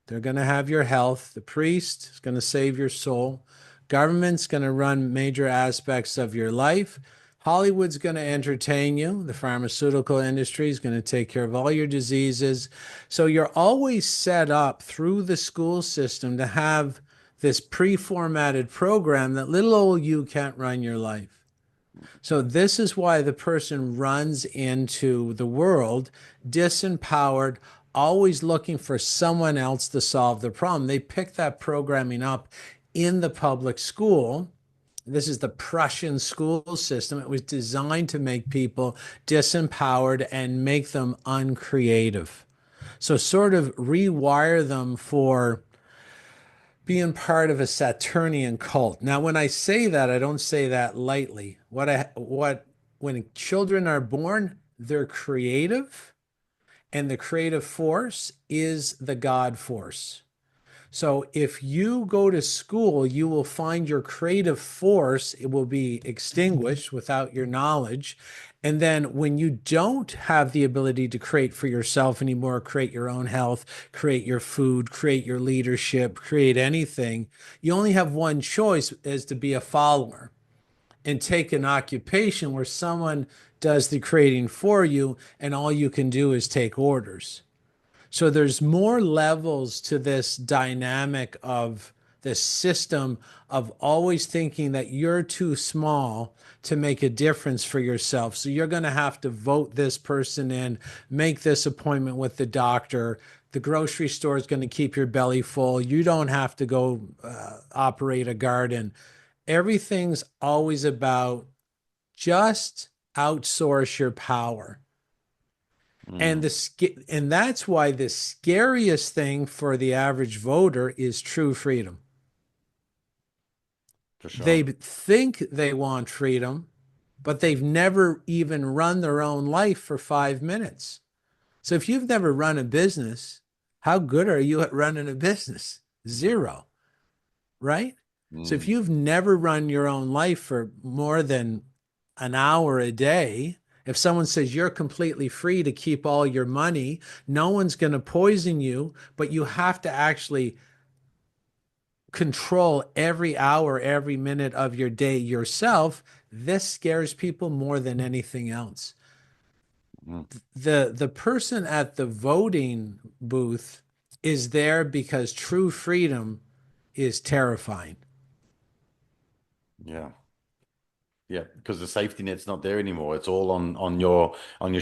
they're going to have your health. The priest is going to save your soul. Government's going to run major aspects of your life. Hollywood's going to entertain you. The pharmaceutical industry is going to take care of all your diseases. So you're always set up through the school system to have this pre-formatted program that little old you can't run your life. So this is why the person runs into the world disempowered, always looking for someone else to solve the problem. They pick that programming up in the public school. This is the Prussian school system. It was designed to make people disempowered and make them uncreative. So sort of rewire them for being part of a Saturnian cult. Now, when I say that, I don't say that lightly. When children are born, they're creative, and the creative force is the God force. So if you go to school, you will find your creative force, it will be extinguished without your knowledge. And then when you don't have the ability to create for yourself anymore, create your own health, create your food, create your leadership, create anything, you only have one choice is to be a follower and take an occupation where someone does the creating for you and all you can do is take orders. So there's more levels to this dynamic of this system of always thinking that you're too small to make a difference for yourself. So you're going to have to vote this person in, make this appointment with the doctor. The grocery store is going to keep your belly full. You don't have to go operate a garden. Everything's always about just outsource your power. And Mm, and that's why the scariest thing for the average voter is true freedom. for sure. They think they want freedom, but they've never even run their own life for 5 minutes. So if you've never run a business, how good are you at running a business? Zero, right? So if Mm, you've never run your own life for more than an hour a day, if someone says you're completely free to keep all your money, no one's going to poison you, but you have to actually control every hour, every minute of your day yourself. This scares people more than anything else. mm, The person at the voting booth is there because true freedom is terrifying. yeah. Yeah, because the safety net's not there anymore. It's all on your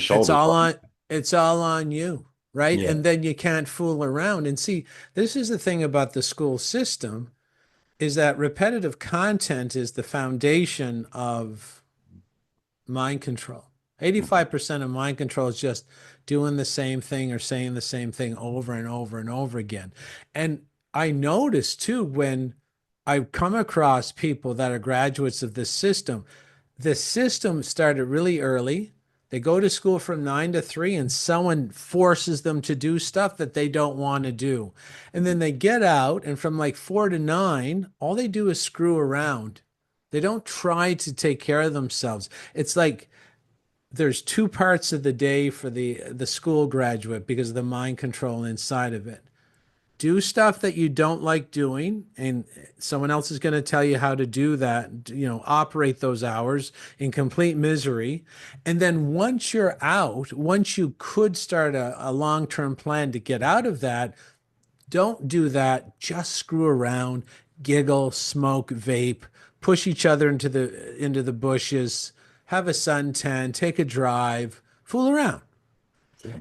It's shoulders, all right? on it's all on you, right? Yeah. And then you can't fool around. And see, this is the thing about the school system is that repetitive content is the foundation of mind control. Mhm. 85% of mind control is just doing the same thing or saying the same thing over and over and over again. And I notice too when I come across people that are graduates of the system started really early. They go to school from 9 to 3, and someone forces them to do stuff that they don't want to do. And then they get out, and from like 4 to 9, all they do is screw around. They don't try to take care of themselves. It's like there's two parts of the day for the school graduate because of the mind control inside of it. Do stuff that you don't like doing, and someone else is going to tell you how to do that, operate those hours in complete misery. And then once you're out, once you could start a long-term plan to get out of that, don't do that. Just screw around, giggle, smoke, vape, push each other into the bushes, have a suntan, take a drive, fool around.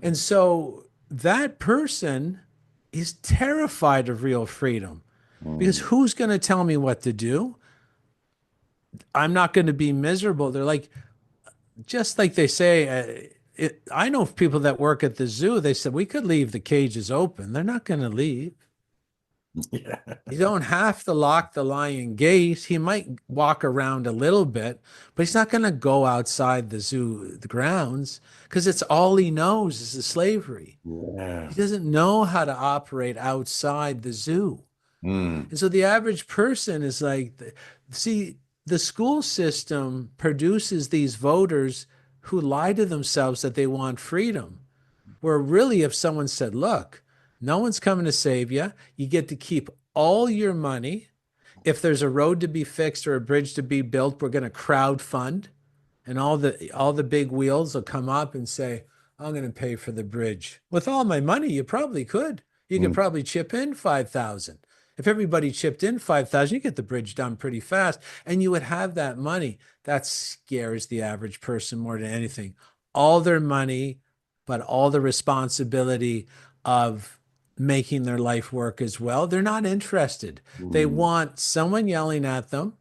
And so that person is terrified of real freedom because Mm. who's going to tell me what to do? I'm not going to be miserable. They're like, just like they say, I know people that work at the zoo. They said we could leave the cages open. They're not going to leave. Yeah. You don't have to lock the lion gate. He might walk around a little bit, but he's not going to go outside the zoo, the grounds, because it's all he knows is the slavery. Yeah. He doesn't know how to operate outside the zoo. Mm. And so the average person is like, see, the school system produces these voters who lie to themselves that they want freedom. Where really, if someone said, look, no one's coming to save you, you get to keep all your money. If there's a road to be fixed or a bridge to be built, we're going to crowd fund, and all the big wheels will come up and say, I'm going to pay for the bridge. With all my money, you probably could. You could Mm. probably chip in 5,000. If everybody chipped in 5,000, you get the bridge done pretty fast and you would have that money. That scares the average person more than anything. All their money, but all the responsibility of making their life work as well. They're not interested. They Mm. want someone yelling at them.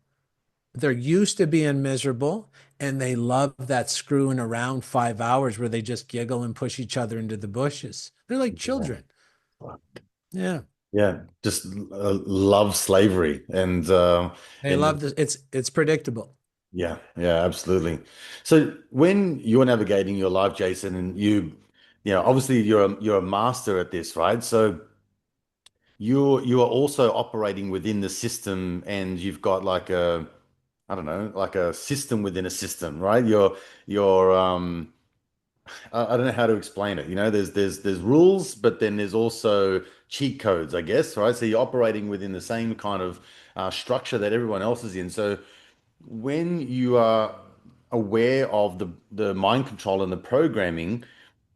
They're used to being miserable and they love that screwing around 5 hours where they just giggle and push each other into the bushes. They're like Yeah. children. Yeah. Yeah. Just love slavery They love and this. It's predictable. yeah, yeah, absolutely. So when you're navigating your life, Jason, and obviously you're a master at this, right? So you are also operating within the system, and you've got like I don't know, like a system within a system, right? You're I don't know how to explain it. There's rules, but then there's also cheat codes, I guess, right? So you're operating within the same kind of structure that everyone else is in. So when you are aware of the mind control and the programming,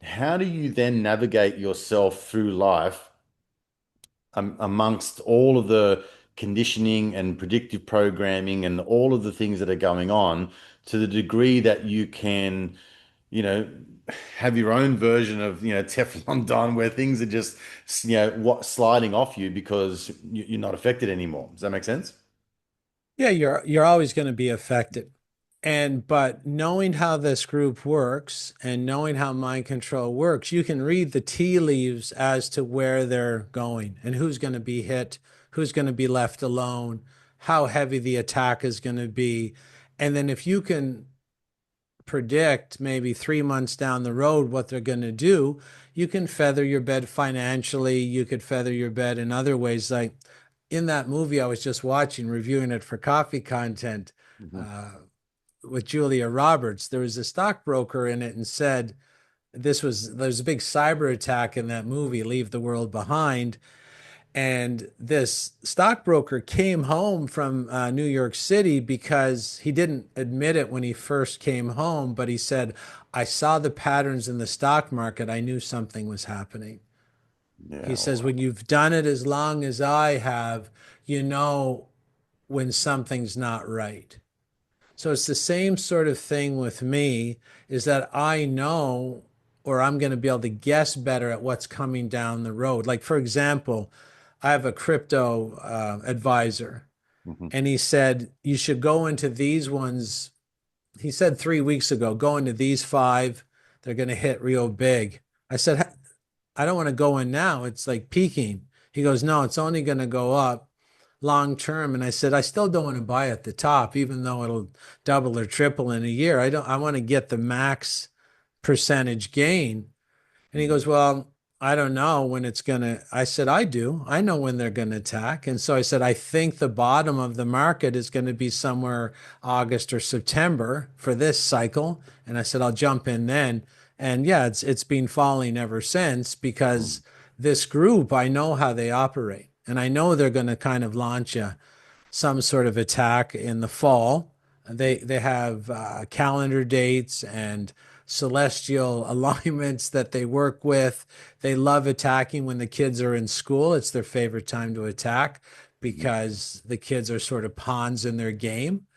how do you then navigate yourself through life amongst all of the conditioning and predictive programming and all of the things that are going on to the degree that you can, you know, have your own version of, Teflon Don where things are just, what sliding off you because you're not affected anymore. Does that make sense? Yeah, you're always going to be affected. And but knowing how this group works and knowing how mind control works, you can read the tea leaves as to where they're going and who's going to be hit, who's going to be left alone, how heavy the attack is going to be. And then if you can predict maybe 3 months down the road what they're going to do, you can feather your bed financially. You could feather your bed in other ways. Like in that movie I was just watching, reviewing it for coffee content Mhm. uh, with Julia Roberts, there was a stockbroker in it and said there's a big cyber attack in that movie, Leave the World Behind. And this stockbroker came home from New York City because he didn't admit it when he first came home, but he said, I saw the patterns in the stock market. I knew something was happening. He Yeah. says, when you've done it as long as I have, you know when something's not right. So it's the same sort of thing with me, is that I know, or I'm going to be able to guess better at what's coming down the road. Like, for example, I have a crypto advisor, Mhm. and he said, you should go into these ones. He said 3 weeks ago, go into these five. They're going to hit real big. I said, I don't want to go in now. It's like peaking. He goes, no, it's only going to go up long term. And I said, I still don't want to buy at the top, even though it'll double or triple in a year. I want to get the max percentage gain. And he Mhm. goes, well, I don't know when it's going to. I said, I do. I know when they're going to attack. And so I said, I think the bottom of the market is going to be somewhere August or September for this cycle. And I said, I'll jump in then. And yeah, it's been falling ever since because Mhm. this group, I know how they operate. And I know they're going to kind of launch some sort of attack in the fall. They have calendar dates and celestial alignments that they work with. They love attacking when the kids are in school. It's their favorite time to attack Mhm. because the kids are sort of pawns in their game.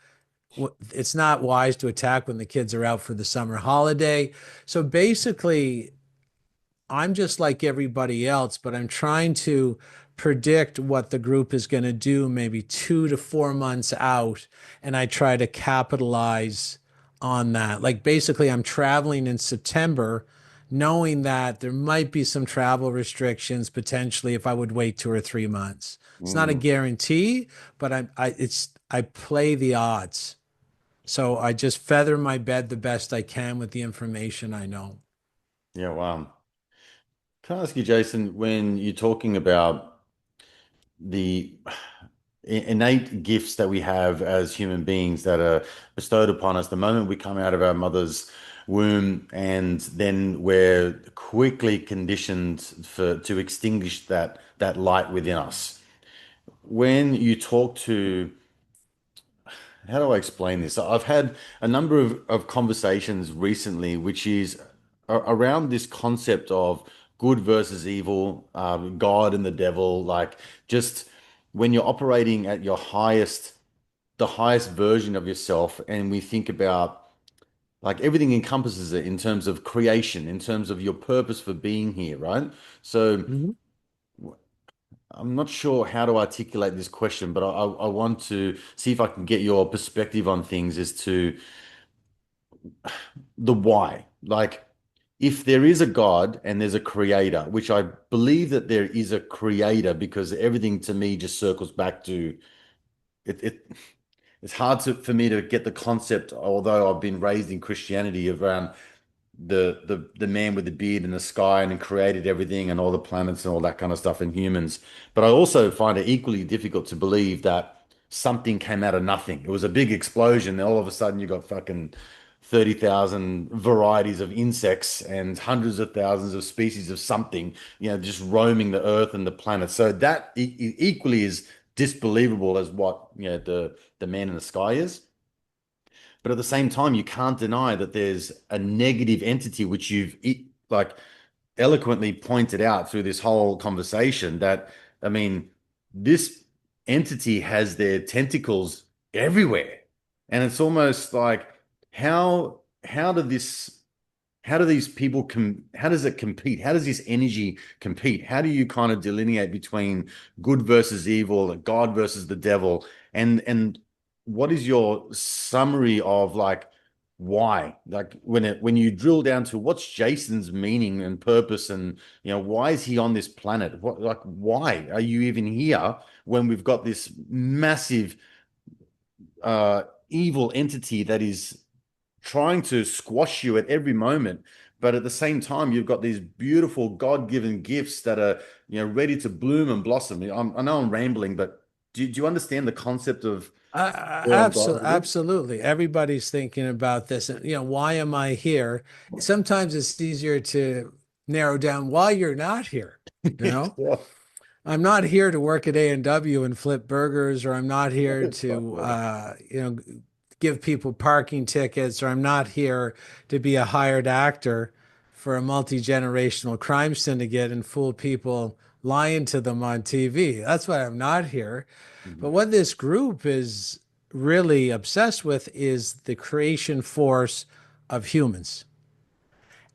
It's not wise to attack when the kids are out for the summer holiday. So basically, I'm just like everybody else, but I'm trying to predict what the group is going to do maybe 2 to 4 months out. And I try to capitalize on that. Like basically, I'm traveling in September, knowing that there might be some travel restrictions potentially if I would wait 2 or 3 months. It's not a Mm. guarantee, but I play the odds. So I just feather my bed the best I can with the information I know. Yeah, wow. Can I ask you, Jason, when you're talking about the innate gifts that we have as human beings that are bestowed upon us the moment we come out of our mother's womb, and then we're quickly conditioned to extinguish that light within us. When you talk to, how do I explain this? I've had a number of conversations recently, which is around this concept of good versus evil, God and the devil, like just when you're operating at your highest, the highest version of yourself, and we think about like everything encompasses it in terms of creation, in terms of your purpose for being here, right? So Mhm. I'm not sure how to articulate this question, but I want to see if I can get your perspective on things as to the why. Like, if there is a God and there's a creator, which I believe that there is a creator because everything to me just circles back to it. It's hard for me to get the concept, although I've been raised in Christianity, around the man with the beard in the sky and created everything and all the planets and all that kind of stuff and humans. But I also find it equally difficult to believe that something came out of nothing. It was a big explosion. Then all of a sudden you got fucking 30,000 varieties of insects and hundreds of thousands of species of something, just roaming the earth and the planet. So that equally is disbelievable as what, the man in the sky is. But at the same time, you can't deny that there's a negative entity which you've like eloquently pointed out through this whole conversation that, I mean, this entity has their tentacles everywhere. And it's almost like how do this how do these people how does it compete? How does this energy compete? How do you kind of delineate between good versus evil, God versus the devil? And what is your summary of like why? Like when you drill down to what's Jason's meaning and purpose, and why is he on this planet? What, like, why are you even here when we've got this massive evil entity that is trying to squash you at every moment, but at the same time, you've got these beautiful God-given gifts that are, ready to bloom and blossom. I know I'm rambling, but do you understand the concept of where I'm going Absolutely, with this? absolutely. Everybody's thinking about this. And, why am I here? Sometimes it's easier to narrow down why you're not here. You know, Yeah, I'm not here to work at A&W and flip burgers, or I'm not here to, exactly. give people parking tickets, or I'm not here to be a hired actor for a multi-generational crime syndicate and fool people lying to them on TV. That's why I'm not here. But Mhm. what this group is really obsessed with is the creation force of humans.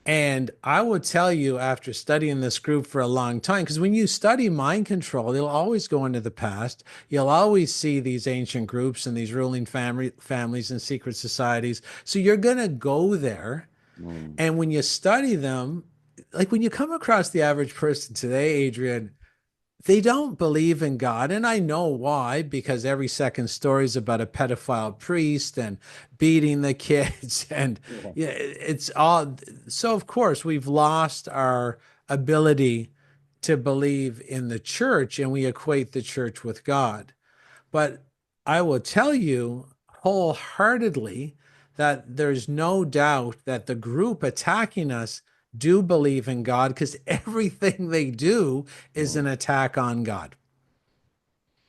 And I will tell you, after studying this group for a long time, because when you study mind control, you'll always go into the past. You'll always see these ancient groups and these ruling families and secret societies. So you're going to go there. Mm. And when you study them, like when you come across the average person today, Adrian, they don't believe in God. And I know why, because every second story is about a pedophile priest and beating the kids. And Yeah. yeah, it's all. So, of course, we've lost our ability to believe in the church, and we equate the church with God. But I will tell you wholeheartedly that there's no doubt that the group attacking us do believe in God, because everything they do is an Mm. attack on God.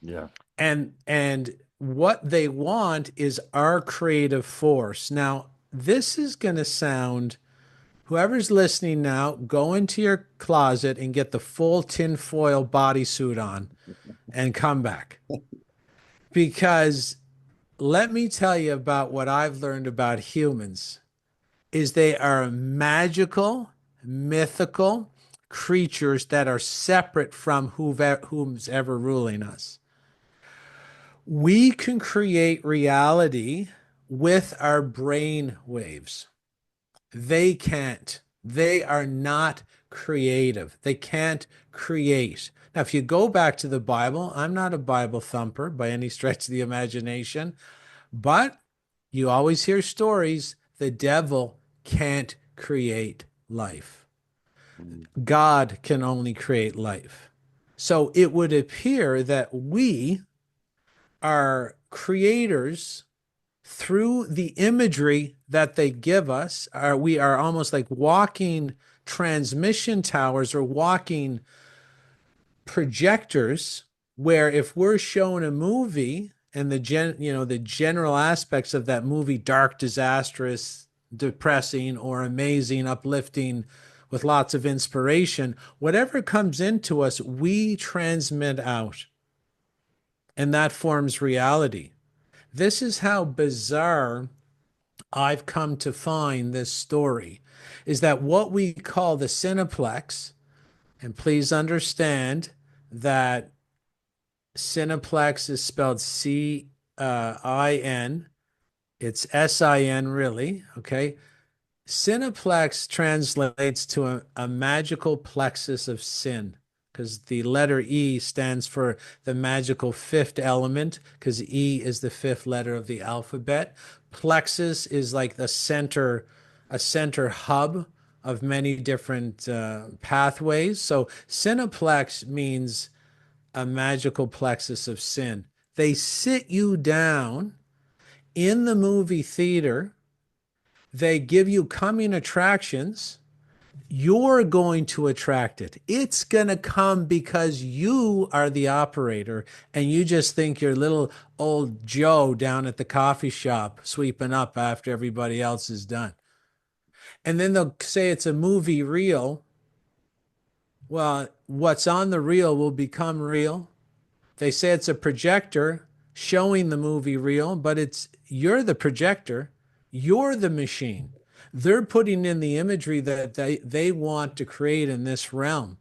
Yeah. And what they want is our creative force. Now, this is going to sound, whoever's listening now, go into your closet and get the full tinfoil bodysuit on and come back. Because let me tell you about what I've learned about humans is they are magical, mythical creatures that are separate from whom's ever ruling us. We can create reality with our brain waves. They can't. They are not creative. They can't create. Now, if you go back to the Bible, I'm not a Bible thumper by any stretch of the imagination, but you always hear stories. The devil can't create life. Mm. God can only create life. So it would appear that we are creators through the imagery that they give us. We are almost like walking transmission towers or walking projectors, where if we're shown a movie and the general aspects of that movie, dark, disastrous, depressing, or amazing, uplifting, with lots of inspiration, whatever comes into us, we transmit out, and that forms reality. This is how bizarre I've come to find this story, is that what we call the Cineplex, and please understand that Cineplex is spelled CIN. It's SIN, really. Okay. Cineplex translates to a magical plexus of sin, because the letter E stands for the magical fifth element, because E is the fifth letter of the alphabet. Plexus is like a center hub of many different pathways. So Cineplex means a magical plexus of sin. They sit you down in the movie theater. They give you coming attractions. You're going to attract it. It's going to come because you are the operator, and you just think you're little old Joe down at the coffee shop sweeping up after everybody else is done. And then they'll say it's a movie reel. Well, what's on the reel will become real. They say it's a projector showing the movie reel, but it's you're the projector, you're the machine. They're putting in the imagery that they want to create in this realm.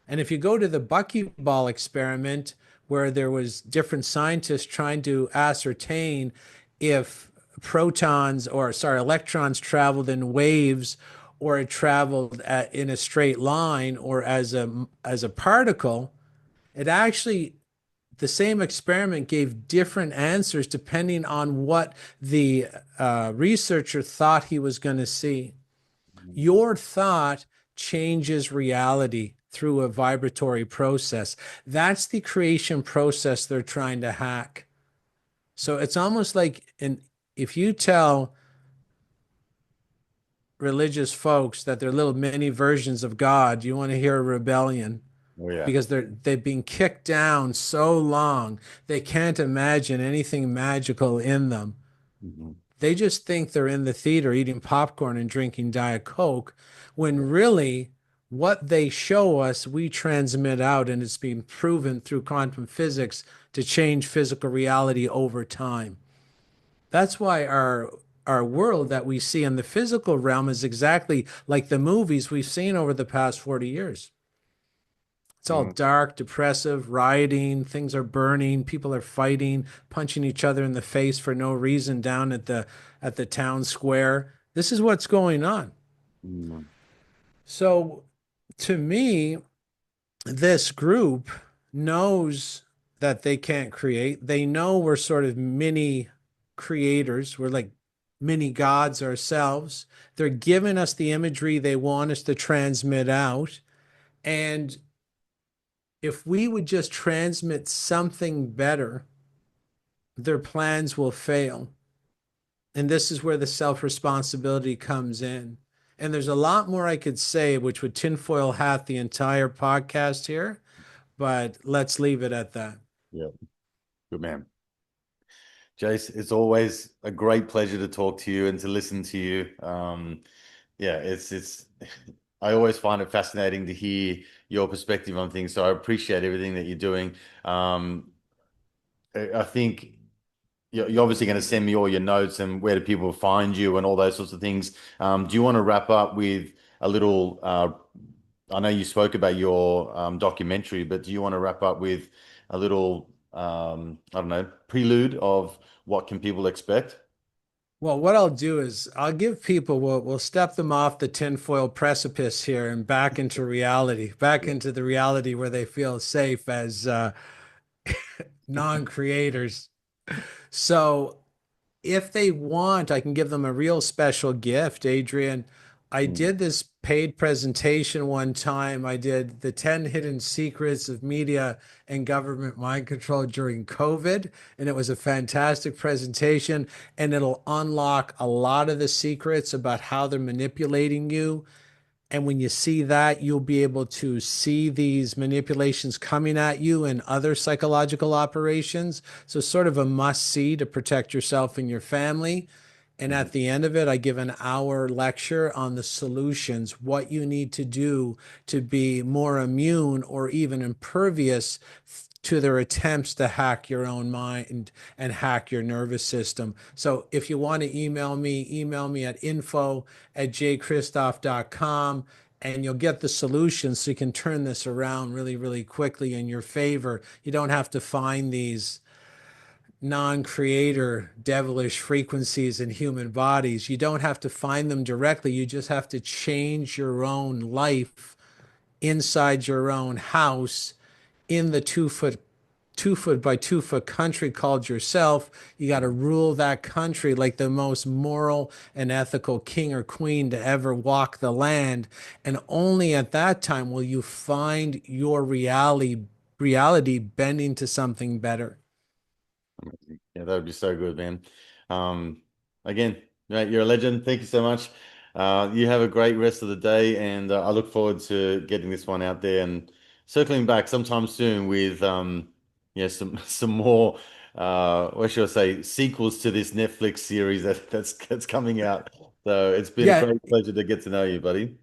And if you go to the buckyball experiment, where there was different scientists trying to ascertain if protons or sorry electrons traveled in waves or it traveled in a straight line or as a particle, it actually the same experiment gave different answers depending on what the researcher thought he was going to see. Your thought changes reality through a vibratory process. That's the creation process they're trying to hack. So it's almost like if you tell religious folks that they're little mini versions of God, you want to hear a rebellion Oh yeah. because they've been kicked down so long they can't imagine anything magical in them. Mhm. They just think they're in the theater eating popcorn and drinking Diet Coke, when really what they show us, we transmit out, and it's been proven through quantum physics to change physical reality over time. That's why our world that we see in the physical realm is exactly like the movies we've seen over the past 40 years. It's all Mm. dark, depressive, rioting, things are burning, people are fighting, punching each other in the face for no reason down at the town square. This is what's going on. Mm. So to me, this group knows that they can't create. They know we're sort of mini creators. We're like mini gods ourselves. They're giving us the imagery they want us to transmit out. And if we would just transmit something better, their plans will fail. And this is where the self responsibility comes in. And there's a lot more I could say, which would tinfoil hat the entire podcast here, but let's leave it at that. Yeah. Good man. Jace, it's always a great pleasure to talk to you and to listen to you. Yeah, it's I always find it fascinating to hear your perspective on things. So I appreciate everything that you're doing. Um, I think you're obviously going to send me all your notes and where do people find you and all those sorts of things. Do you want to wrap up with a little? I know you spoke about your documentary, but do you want to wrap up with a little, I don't know, prelude of what can people expect? Well, what I'll do is I'll give people, we'll step them off the tinfoil precipice here and back into reality, back Yeah. into the reality where they feel safe as non-creators. So if they want, I can give them a real special gift, Adrian. I Mm. did this paid presentation one time. I did the 10 hidden secrets of media and government mind control during COVID. And it was a fantastic presentation. And it'll unlock a lot of the secrets about how they're manipulating you. And when you see that, you'll be able to see these manipulations coming at you and other psychological operations. So, sort of a must see to protect yourself and your family. And Mhm. at the end of it, I give an hour lecture on the solutions, what you need to do to be more immune or even impervious to their attempts to hack your own mind and hack your nervous system. So if you want to email me at info@jchristoff.com and you'll get the solution so you can turn this around really, really quickly in your favor. You don't have to find these non-creator devilish frequencies in human bodies. You don't have to find them directly. You just have to change your own life inside your own house in the 2 foot by 2 foot country called yourself. You got to rule that country like the most moral and ethical king or queen to ever walk the land. And only at that time will you find your reality bending to something better. Yeah, that would be so good, man. Um, Again, mate, you're a legend. Thank you so much. You have a great rest of the day, and I look forward to getting this one out there and circling back sometime soon with yeah, some more what should I say, sequels to this Netflix series that's coming out. So it's been a Yeah. great pleasure to get to know you, buddy.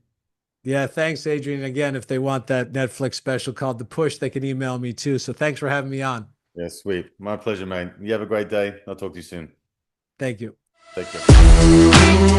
Yeah. Thanks, Adrian. Again, if they want that Netflix special called The Push, they can email me too. So thanks for having me on. Yeah, sweet. My pleasure, mate. You have a great day. I'll talk to you soon. Thank you. Take care.